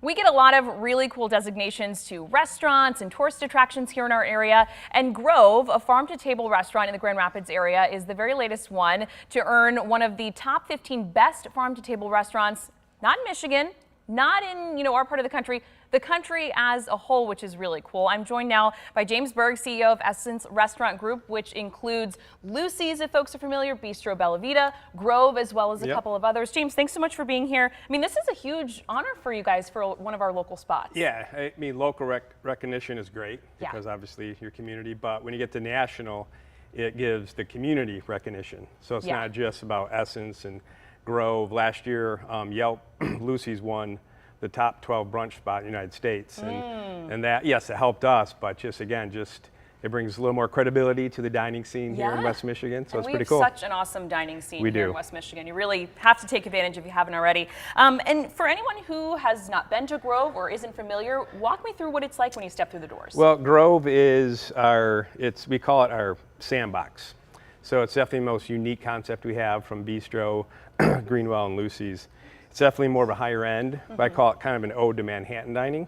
We get a lot of really cool designations to restaurants and tourist attractions here in our area, and Grove, a farm-to-table restaurant in the Grand Rapids area, is the very latest one to earn one of the top 15 best farm-to-table restaurants, not in Michigan, not in, our part of the country as a whole, which is really cool. I'm joined now by James Berg, CEO of Essence Restaurant Group, which includes Lucy's, if folks are familiar, Bistro Bella Vita, Grove, as well as a couple of others. James, thanks so much for being here. I mean, this is a huge honor for you guys for one of our local spots. Yeah, I mean, local recognition is great because obviously your community, but when you get to national, it gives the community recognition. So it's not just about Essence and Grove. Last year, Yelp, Lucy's won the top 12 brunch spot in the United States. And that, yes, it helped us, but it brings a little more credibility to the dining scene here in West Michigan, so it's pretty cool. We have such an awesome dining scene here in West Michigan. You really have to take advantage if you haven't already. And for anyone who has not been to Grove or isn't familiar, walk me through what it's like when you step through the doors. Well, Grove is we call it our sandbox. So it's definitely the most unique concept we have from Bistro, Greenwell, and Lucy's. It's definitely more of a higher end, but I call it kind of an ode to Manhattan dining.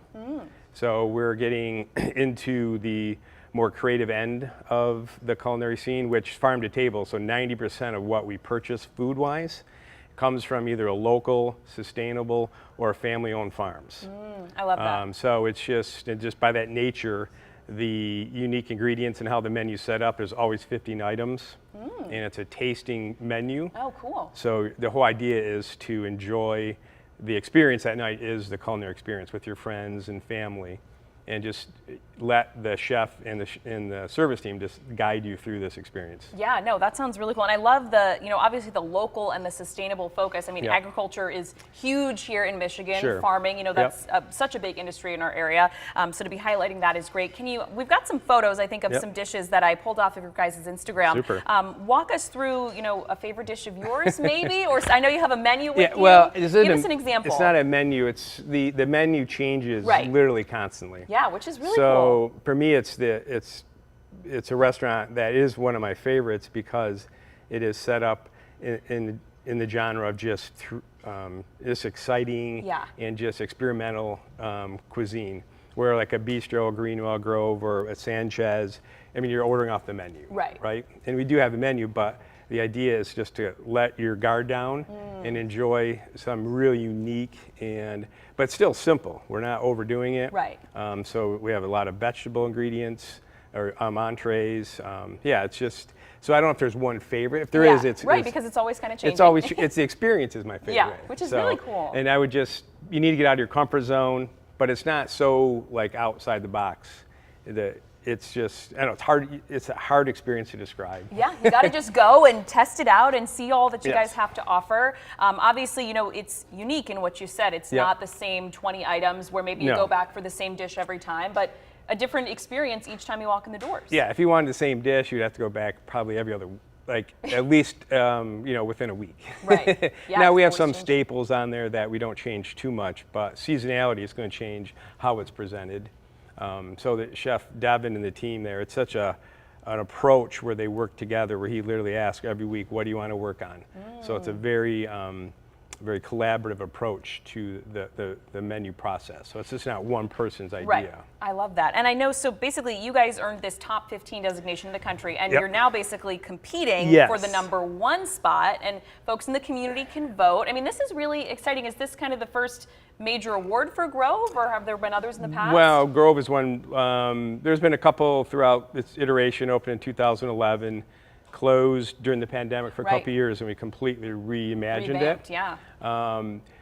So we're getting into the more creative end of the culinary scene, which farm to table, so 90% of what we purchase food-wise comes from either a local, sustainable, or family-owned farms. I love that. So it's just by that nature, the unique ingredients and how the menu's set up, there's always 15 items, and it's a tasting menu. Oh, cool. So the whole idea is to enjoy the experience that night is the culinary experience with your friends and family, and just let the chef and the service team just guide you through this experience. Yeah, no, that sounds really cool. And I love the, obviously the local and the sustainable focus. I mean, agriculture is huge here in Michigan, farming, that's such a big industry in our area. So to be highlighting that is great. We've got some photos, I think, of some dishes that I pulled off of your guys' Instagram. Super. Walk us through, a favorite dish of yours maybe, or I know you have a menu with you. Well, give us an example. It's not a menu, it's the menu changes literally constantly. Yeah, which is really cool. So for me, it's a restaurant that is one of my favorites because it is set up in the genre of just exciting and just experimental cuisine. Where like a Bistro, a Greenwell, Grove, or a Sanchez, I mean, you're ordering off the menu, right? And we do have a menu, but the idea is just to let your guard down and enjoy some really unique but still simple. We're not overdoing it. Right. So we have a lot of vegetable ingredients or entrees. It's just, so I don't know if there's one favorite. If there is, it's because it's always kind of changing. It's the experience is my favorite. Which is really cool. And I would you need to get out of your comfort zone, but it's not so like outside the box. It's just, I don't know, it's a hard experience to describe. Yeah, you got to just go and test it out and see all that you guys have to offer. Obviously, it's unique in what you said. It's not the same 20 items where maybe you go back for the same dish every time, but a different experience each time you walk in the doors. Yeah, if you wanted the same dish, you'd have to go back probably every other, at least, within a week. Right. Yeah, now we have some staples on there that we don't change too much, but seasonality is going to change how it's presented. So that Chef Devin and the team there, it's such an approach where they work together, where he literally asks every week, what do you want to work on? So it's a very collaborative approach to the menu process. So it's just not one person's idea. Right. I love that. And I know, so basically you guys earned this top 15 designation in the country, and you're now basically competing for the #1 spot, and folks in the community can vote. I mean, this is really exciting. Is this kind of the first major award for Grove, or have there been others in the past? Well, Grove is one. There's been a couple throughout its iteration, opened in 2011, closed during the pandemic for a couple of years, and we completely reimagined it. Yeah.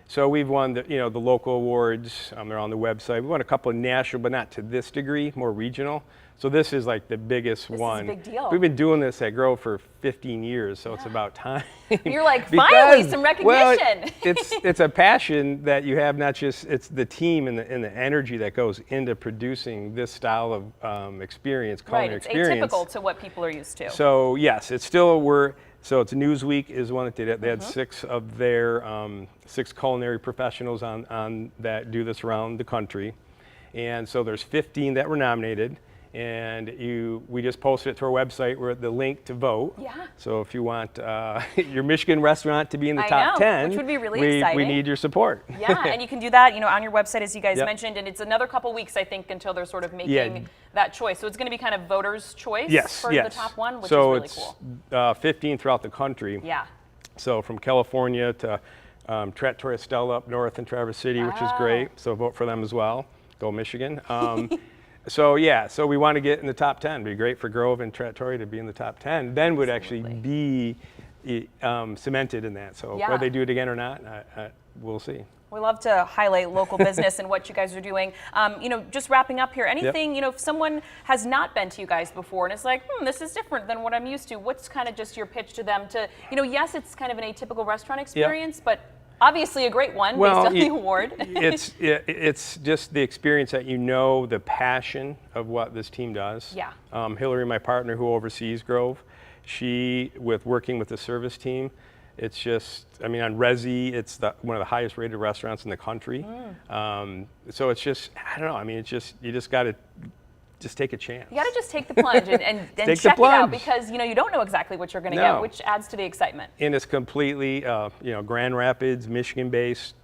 So we've won the local awards. They're on the website. We won a couple of national, but not to this degree, more regional. So this is like the biggest one. This is a big deal. We've been doing this at Grove for 15 years, so it's about time. You're like, finally, some recognition. Well, it's a passion that you have, not just, it's the team and the energy that goes into producing this style of experience, culinary experience. It's atypical to what people are used to. So yes, it's still, so it's Newsweek is one that did it. They had 6 of their 6 culinary professionals on that do this around the country. And so there's 15 that were nominated. and we just posted it to our website. We're at the link to vote. Yeah. So if you want your Michigan restaurant to be in the I top know, 10, which would be really exciting. We need your support. Yeah, and you can do that, on your website, as you guys Yep. mentioned, and it's another couple weeks, I think, until they're sort of making that choice. So it's going to be kind of voters' choice for the top one, which is really cool. So it's 15 throughout the country. Yeah. So from California to Trattoria Stella up north in Traverse City, which is great. So vote for them as well. Go Michigan. So we want to get in the top 10. It'd be great for Grove and Trattoria to be in the top 10. Then would actually be cemented in that. So whether they do it again or not, we'll see. We love to highlight local business and what you guys are doing. Just wrapping up here, anything, if someone has not been to you guys before and it's like, this is different than what I'm used to, what's kind of just your pitch to them to, yes, it's kind of an atypical restaurant experience, but obviously a great one based on the award. it's just the experience that the passion of what this team does. Yeah. Hillary, my partner who oversees Grove, working with the service team, it's just, on Resi, it's one of the highest rated restaurants in the country. So it's just, I don't know, it's just, you just got to just take a chance. You got to just take the plunge and check it out, because you don't know exactly what you're going to get, which adds to the excitement. And it's completely Grand Rapids, Michigan-based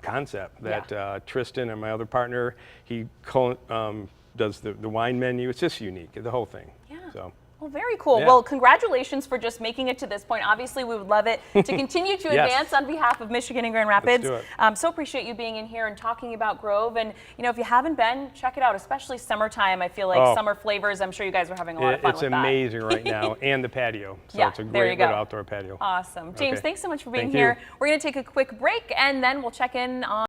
concept that Tristan and my other partner, he does the wine menu. It's just unique, the whole thing. Yeah. So. Well, very cool. Well, congratulations for just making it to this point. Obviously, we would love it to continue to advance on behalf of Michigan and Grand Rapids. Let's do it. So appreciate you being in here and talking about Grove. And, if you haven't been, check it out, especially summertime. I feel like summer flavors, I'm sure you guys are having a lot of fun with that. It's amazing right now. And the patio. So it's a great little outdoor patio. Awesome. James, thanks so much for being here. We're going to take a quick break, and then we'll check in on